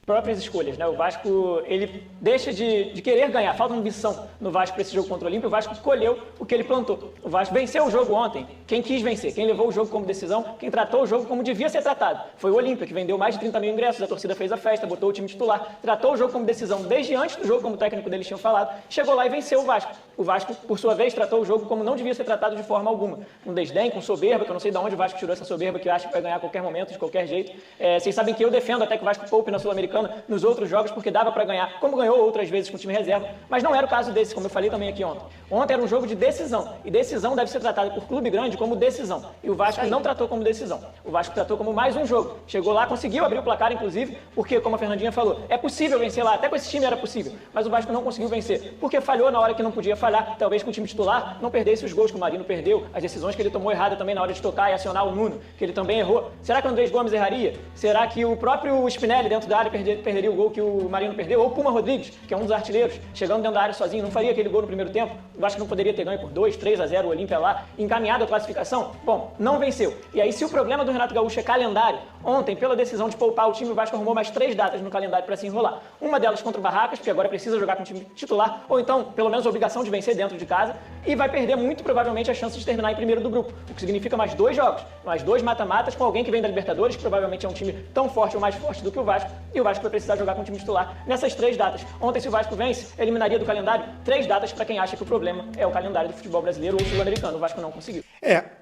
próprias escolhas, né? O Vasco, ele deixa de querer ganhar, falta ambição no Vasco para esse jogo contra o Olímpia. O Vasco colheu o que ele plantou. O Vasco venceu o jogo ontem, quem quis vencer, quem levou o jogo como decisão, quem tratou o jogo como devia ser tratado. Foi o Olímpia, que vendeu mais de 30 mil ingressos, a torcida fez a festa, botou o time titular, tratou o jogo como decisão desde antes do jogo, como o técnico deles tinha falado, chegou lá e venceu o Vasco. O Vasco, por sua vez, tratou o jogo como não devia ser tratado de forma alguma. Com desdém, com soberba, que eu não sei de onde o Vasco tirou essa soberba, que acha que vai ganhar a qualquer momento, de qualquer jeito. Vocês sabem que eu defendo até que o Vasco poupe na Sul-Americana nos outros jogos, porque dava para ganhar, como ganhou outras vezes com o time reserva, mas não era o caso desse, como eu falei também aqui ontem. Ontem era um jogo de decisão, e decisão deve ser tratada por clube grande como decisão, e o Vasco não tratou como decisão. O Vasco tratou como mais um jogo. Chegou lá, conseguiu abrir o placar, inclusive, porque, como a Fernandinha falou, é possível vencer lá, até com esse time era possível, mas o Vasco não conseguiu vencer, porque falhou na hora que não podia falhar, talvez com o time titular não perdesse os gols que o Marino perdeu, as decisões que ele tomou errada também na hora de tocar e acionar o Nuno, que ele também errou. Será que o Andrés Gomes erraria? Será que o próprio Spinelli dentro da área perderia o gol que o Marino perdeu? Ou o Puma Rodrigues, que é um dos artilheiros, chegando dentro da área sozinho, não faria aquele gol no primeiro tempo? O Vasco não poderia ter ganho por 2-3-0 o Olímpia lá, encaminhado a classificação? Bom, não venceu. E aí, se o problema do Renato Gaúcho é calendário, ontem, pela decisão de poupar o time, o Vasco arrumou mais 3 datas no calendário para se enrolar. Uma delas contra o Barracas, porque agora precisa jogar com o time titular, ou então, pelo menos, a obrigação de vencer dentro de casa, e vai perder muito provavelmente a chance de terminar em primeiro do grupo, o que significa mais 2 jogos, mais 2 mata-matas com alguém que vem da Libertadores, que provavelmente é um time tão forte ou mais forte do que o Vasco, e o Vasco vai precisar jogar com o time titular nessas 3 datas. Ontem, se o Vasco vence, eliminaria do calendário 3 datas para quem acha que o problema é o calendário do futebol brasileiro ou sul-americano. O Vasco não conseguiu.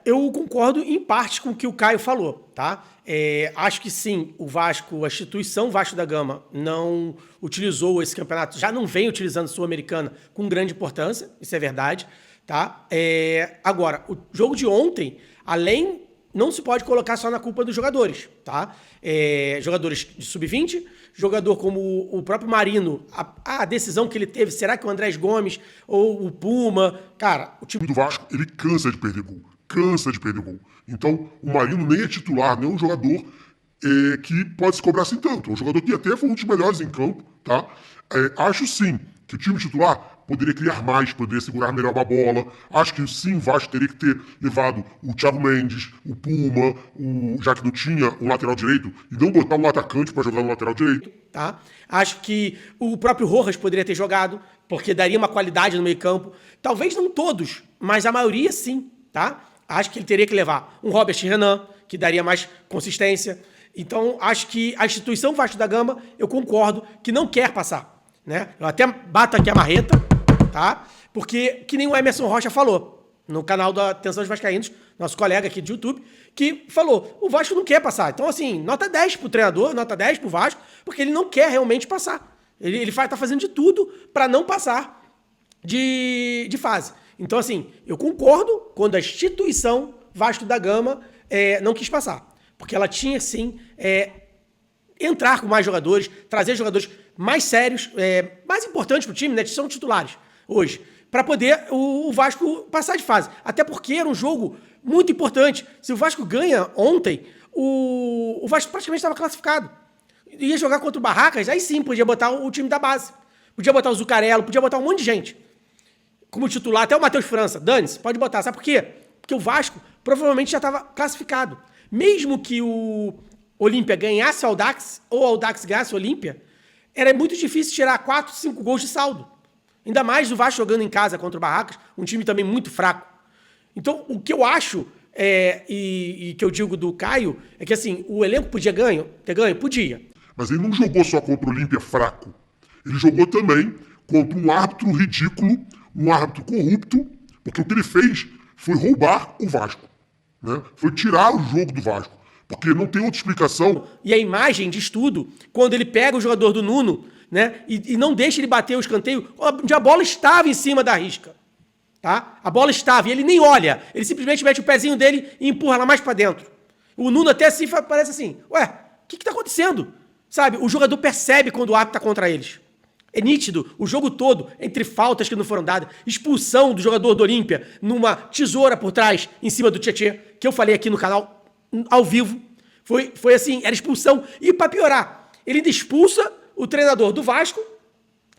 Eu concordo em parte com o que o Caio falou, tá? Acho que sim, o Vasco, a instituição Vasco da Gama não utilizou esse campeonato, já não vem utilizando Sul-Americana com grande importância, isso é verdade, tá? Agora, o jogo de ontem, não se pode colocar só na culpa dos jogadores, tá? Jogadores de sub-20, jogador como o próprio Marino, a decisão que ele teve, será que o Andrés Gomes ou o Puma, cara, o time do Vasco, ele cansa de perder gol. Então, o Marino nem é titular, nem é um jogador que pode se cobrar assim tanto. É um jogador que até foi um dos melhores em campo, tá? Acho sim que o time titular poderia criar mais, poderia segurar melhor uma bola. Acho que sim, o Vasco teria que ter levado o Thiago Mendes, o Puma, já que não tinha um lateral direito, e não botar um atacante para jogar no lateral direito. Tá? Acho que o próprio Rojas poderia ter jogado, porque daria uma qualidade no meio campo. Talvez não todos, mas a maioria sim, tá? Acho que ele teria que levar um Robert Renan, que daria mais consistência. Então, acho que a instituição Vasco da Gama, eu concordo, que não quer passar, né? Eu até bato aqui a marreta, tá? Porque, que nem o Emerson Rocha falou, no canal da Atenção dos Vascaínos, nosso colega aqui de YouTube, que falou, o Vasco não quer passar. Então, assim, nota 10 pro treinador, nota 10 pro Vasco, porque ele não quer realmente passar. Ele tá fazendo de tudo para não passar de fase. Então, assim, eu concordo quando a instituição Vasco da Gama não quis passar. Porque ela tinha, sim, entrar com mais jogadores, trazer jogadores mais sérios, mais importantes pro time, né? Que são titulares hoje, para poder o Vasco passar de fase. Até porque era um jogo muito importante. Se o Vasco ganha ontem, o Vasco praticamente estava classificado. Ia jogar contra o Barracas, aí sim, podia botar o time da base. Podia botar o Zucarello, podia botar um monte de gente como titular, até o Matheus França. Dane-se, pode botar. Sabe por quê? Porque o Vasco provavelmente já estava classificado. Mesmo que o Olímpia ganhasse o Audax, ou o Audax ganhasse o Olímpia, era muito difícil tirar 4, 5 gols de saldo. Ainda mais o Vasco jogando em casa contra o Barracas, um time também muito fraco. Então, o que eu acho, e que eu digo do Caio, é que assim, o elenco podia ter ganho? Podia. Mas ele não jogou só contra o Olímpia fraco. Ele jogou também contra um árbitro ridículo, um árbitro corrupto, porque o que ele fez foi roubar o Vasco, né? Foi tirar o jogo do Vasco, porque não tem outra explicação. E a imagem de estudo, quando ele pega o jogador do Nuno, né, e não deixa ele bater o escanteio, onde a bola estava em cima da risca. Tá? A bola estava, e ele nem olha, ele simplesmente mete o pezinho dele e empurra ela mais pra dentro. O Nuno até assim parece assim, ué, o que tá acontecendo? Sabe, o jogador percebe quando o árbitro tá contra eles. É nítido, o jogo todo, entre faltas que não foram dadas, expulsão do jogador do Olímpia numa tesoura por trás, em cima do Tietê, que eu falei aqui no canal, ao vivo. Foi assim, era expulsão. E pra piorar, ele ainda expulsa o treinador do Vasco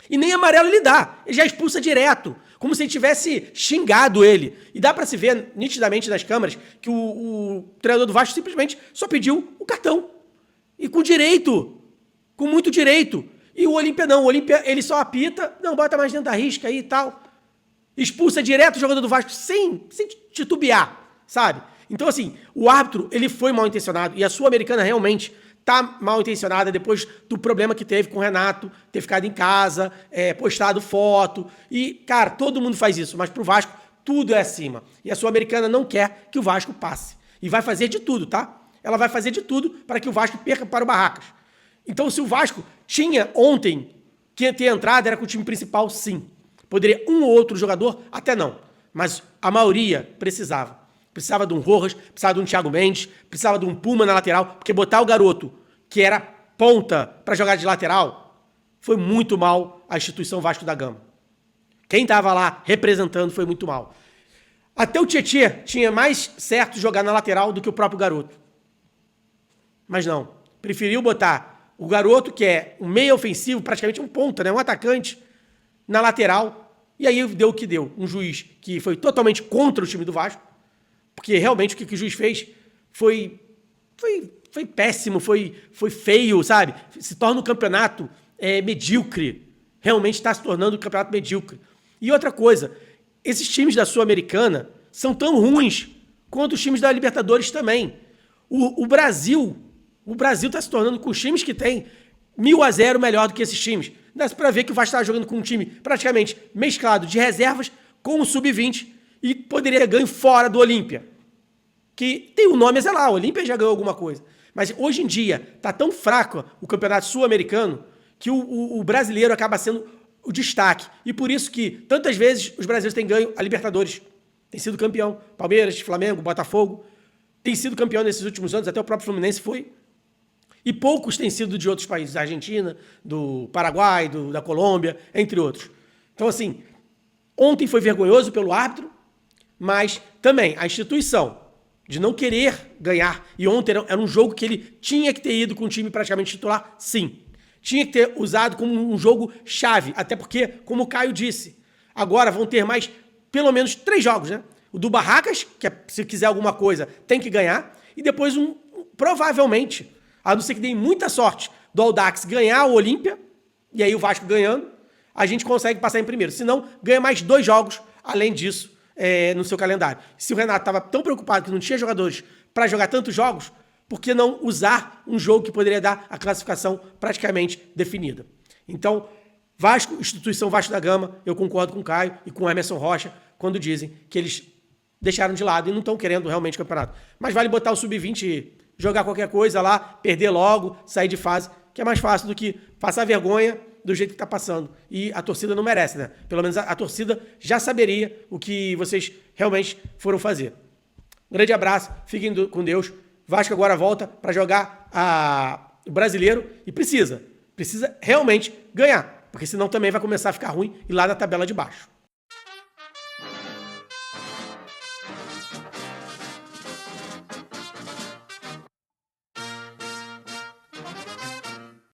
e nem amarelo ele dá. Ele já expulsa direto, como se ele tivesse xingado ele. E dá pra se ver nitidamente nas câmeras que o treinador do Vasco simplesmente só pediu o cartão. E com direito. com muito direito. E o Olímpia não. O Olímpia, ele só apita, não, bota mais dentro da risca aí e tal. Expulsa direto o jogador do Vasco sem titubear, sabe? Então, assim, o árbitro, ele foi mal intencionado. E a Sul-Americana realmente tá mal intencionada depois do problema que teve com o Renato, ter ficado em casa, postado foto. E, cara, todo mundo faz isso. Mas pro Vasco, tudo é acima. E a Sul-Americana não quer que o Vasco passe. E vai fazer de tudo, tá? Ela vai fazer de tudo para que o Vasco perca para o Barracas. Então, se o Vasco tinha ontem que ter entrado, era com o time principal, sim. Poderia um ou outro jogador, até não. Mas a maioria precisava. Precisava de um Rojas, precisava de um Thiago Mendes, precisava de um Puma na lateral, porque botar o garoto, que era ponta para jogar de lateral, foi muito mal a instituição Vasco da Gama. Quem estava lá representando foi muito mal. Até o Tietê tinha mais certo jogar na lateral do que o próprio garoto. Mas não. Preferiu botar o garoto, que é um meio ofensivo, praticamente um ponta, né? Um atacante, na lateral. E aí deu o que deu. Um juiz que foi totalmente contra o time do Vasco. Porque realmente o que o juiz fez foi péssimo, foi feio, sabe? Se torna um campeonato medíocre. Realmente está se tornando um campeonato medíocre. E outra coisa, esses times da Sul-Americana são tão ruins quanto os times da Libertadores também. O Brasil está se tornando, com os times que tem, 1000-0 melhor do que esses times. Dá pra ver que o Vasco está jogando com um time praticamente mesclado de reservas com o Sub-20 e poderia ter ganho fora do Olímpia. Que tem o nome, sei lá, o Olímpia já ganhou alguma coisa. Mas hoje em dia tá tão fraco o campeonato sul-americano que o brasileiro acaba sendo o destaque. E por isso que tantas vezes os brasileiros têm ganho a Libertadores. Tem sido campeão. Palmeiras, Flamengo, Botafogo. Tem sido campeão nesses últimos anos, até o próprio Fluminense foi. E poucos têm sido de outros países, da Argentina, do Paraguai, da Colômbia, entre outros. Então, assim, ontem foi vergonhoso pelo árbitro, mas também a instituição de não querer ganhar. E ontem era um jogo que ele tinha que ter ido com o time praticamente titular, sim. Tinha que ter usado como um jogo chave, até porque, como o Caio disse, agora vão ter mais, pelo menos 3 jogos, né? O do Barracas, que se quiser alguma coisa, tem que ganhar, e depois provavelmente, a não ser que dê muita sorte do Audax ganhar o Olímpia, e aí o Vasco ganhando, a gente consegue passar em primeiro. Se não, ganha mais 2 jogos, além disso, no seu calendário. Se o Renato estava tão preocupado que não tinha jogadores para jogar tantos jogos, por que não usar um jogo que poderia dar a classificação praticamente definida? Então, Vasco, instituição Vasco da Gama, eu concordo com o Caio e com o Emerson Rocha, quando dizem que eles deixaram de lado e não estão querendo realmente o campeonato. Mas vale botar o Sub-20 e jogar qualquer coisa lá, perder logo, sair de fase, que é mais fácil do que passar vergonha do jeito que está passando. E a torcida não merece, né? Pelo menos a torcida já saberia o que vocês realmente foram fazer. Um grande abraço, fiquem com Deus. Vasco agora volta para jogar o Brasileiro e precisa realmente ganhar, porque senão também vai começar a ficar ruim e lá na tabela de baixo.